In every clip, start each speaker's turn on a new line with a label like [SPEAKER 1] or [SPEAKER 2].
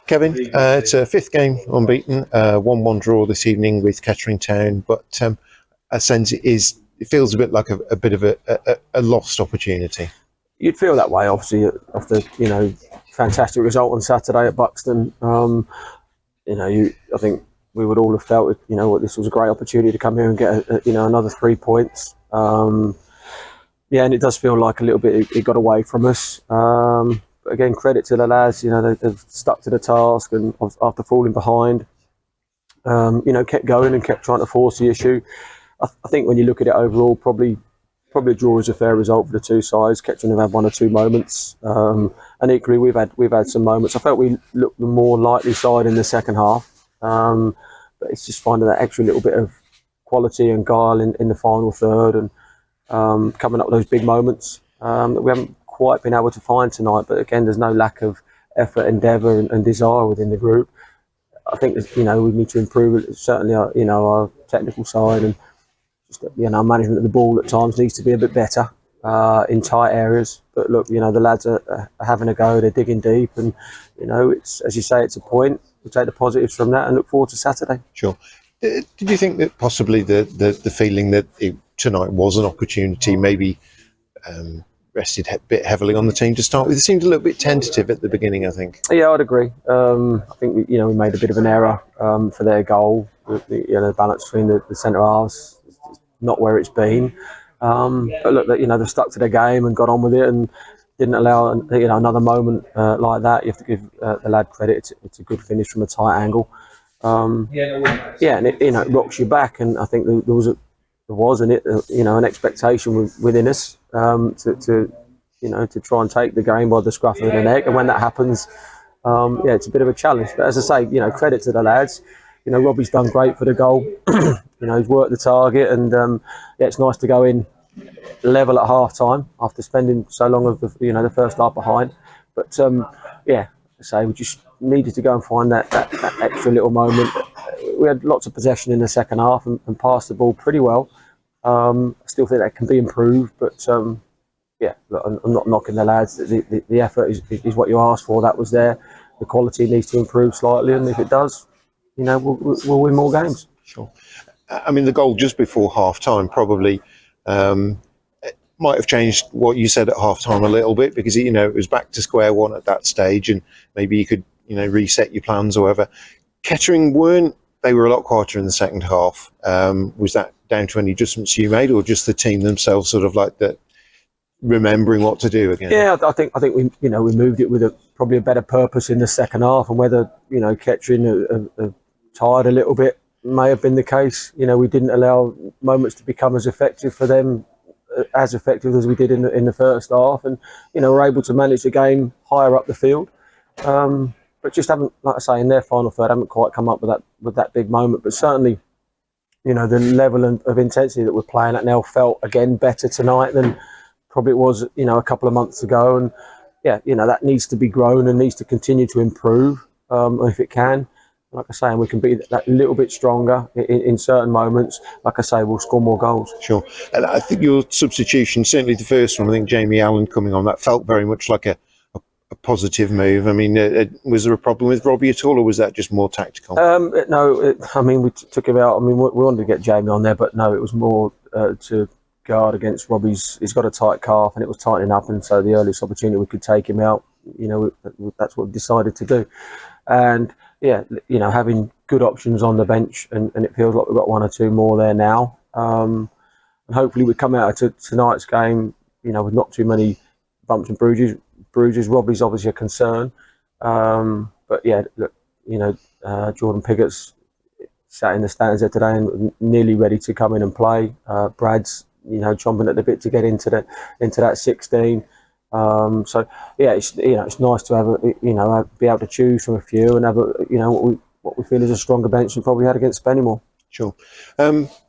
[SPEAKER 1] Kevin, it's a fifth game unbeaten, 1-1 draw this evening with Kettering Town, but I sense it feels a bit like a bit of a lost opportunity.
[SPEAKER 2] You'd feel that way, obviously, after fantastic result on Saturday at Buxton. I think we would all have felt this was a great opportunity to come here and get another 3 points. And it does feel like a little bit it got away from us. But again, credit to the lads. They've stuck to the task, and after falling behind, kept going and kept trying to force the issue. I think when you look at it overall, probably a draw is a fair result for the two sides. Kettering have had one or two moments, and equally we've had some moments. I felt we looked the more likely side in the second half, but it's just finding that extra little bit of quality and guile in the final third, and coming up with those big moments that we haven't quite been able to find tonight. But again, there's no lack of effort, endeavour, and desire within the group. I think we need to improve it. Certainly, our technical side, and just our management of the ball at times needs to be a bit better in tight areas. But look, the lads are having a go. They're digging deep, and it's, as you say, it's a point. We'll take the positives from that and look forward to Saturday.
[SPEAKER 1] Sure. Did you think that possibly the feeling that tonight was an opportunity, maybe rested a bit heavily on the team to start with? It seemed a little bit tentative at the beginning, I think.
[SPEAKER 2] Yeah, I'd agree. I think we made a bit of an error for their goal. The balance between the centre halves is not where it's been. But look, they've stuck to their game and got on with it, and didn't allow another moment like that. You have to give the lad credit. It's a good finish from a tight angle. And it rocks you back. And I think there was an expectation within us to try and take the game by the scruff of the neck. And when that happens, it's a bit of a challenge. But as I say, credit to the lads. Robbie's done great for the goal. He's worked the target, and it's nice to go in level at half time after spending so long of the first half behind. But we just needed to go and find that extra little moment. We had lots of possession in the second half and passed the ball pretty well. I still think that can be improved, but I'm not knocking the lads. The effort is what you asked for. That was there. The quality needs to improve slightly, and if it does, we'll win more games.
[SPEAKER 1] Sure. I mean, the goal just before half time probably might have changed what you said at half time a little bit, because it was back to square one at that stage, and maybe you could reset your plans or whatever. Kettering they were a lot quieter in the second half. Was that down to any adjustments you made, or just the team themselves sort of like that, remembering what to do again?
[SPEAKER 2] Yeah, I think we moved it with probably a better purpose in the second half, and whether Kettering are tired a little bit may have been the case. We didn't allow moments to become as effective for them, as effective as we did in the first half, and we're able to manage the game higher up the field. But just haven't, like I say, in their final third, haven't quite come up with that big moment. But certainly, the level of intensity that we're playing at now felt again better tonight than probably it was, a couple of months ago. And that needs to be grown and needs to continue to improve if it can. Like I say, and we can be that little bit stronger in certain moments. Like I say, we'll score more goals.
[SPEAKER 1] Sure. And I think your substitution, certainly the first one, I think Jamie Allen coming on, that felt very much like a positive move. I mean, was there a problem with Robbie at all, or was that just more tactical?
[SPEAKER 2] No, we took him out. I mean, we wanted to get Jamie on there, but no, it was more to guard against Robbie's. He's got a tight calf, and it was tightening up, and so the earliest opportunity we could take him out, that's what we decided to do. And having good options on the bench, and it feels like we've got one or two more there now. And hopefully we come out of tonight's game, with not too many bumps and bruises. Robbie's obviously a concern, but Jordan Piggott's sat in the stands there today and nearly ready to come in and play. Brad's chomping at the bit to get into that 16. It's nice to have be able to choose from a few and have what we feel is a stronger bench than probably had against Spennymoor.
[SPEAKER 1] Sure.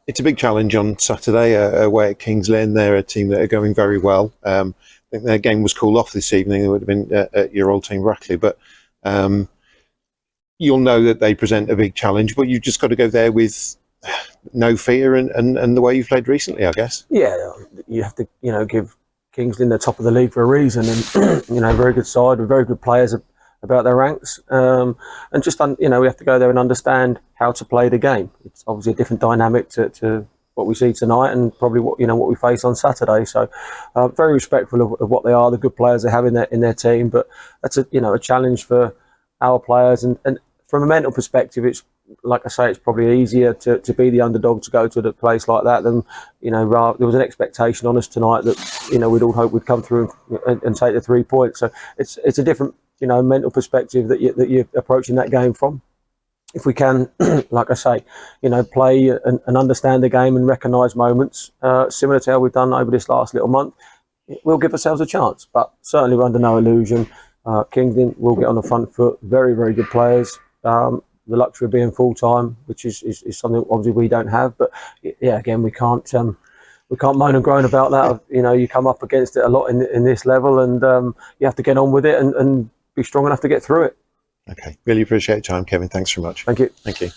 [SPEAKER 1] It's a big challenge on Saturday away at Kings Lynn. They're a team that are going very well. I think their game was called off this evening. It would have been at your old team, Rackley. But you'll know that they present a big challenge, but you've just got to go there with no fear and the way you've played recently, I guess.
[SPEAKER 2] Yeah, you have to, give Kings Lynn the top of the league for a reason. And, very good side with very good players about their ranks, and just we have to go there and understand how to play the game. It's obviously a different dynamic to what we see tonight, and probably what we face on Saturday. So very respectful of what they are, the good players they have in their team, but that's a challenge for our players, and from a mental perspective, it's like I say, it's probably easier to be the underdog, to go to a place like that than there was an expectation on us tonight that we'd all hope we'd come through and take the 3 points. So it's a different mental perspective that you're approaching that game from. If we can, like I say, play and understand the game and recognise moments similar to how we've done over this last little month, we'll give ourselves a chance. But certainly we're under no illusion. Kingston will get on the front foot. Very, very good players. The luxury of being full time, which is something obviously we don't have. But yeah, again, we can't moan and groan about that. You come up against it a lot in this level, and you have to get on with it and be strong enough to get through it.
[SPEAKER 1] Okay, really appreciate your time, Kevin. Thanks very much.
[SPEAKER 2] Thank you.
[SPEAKER 1] Thank you.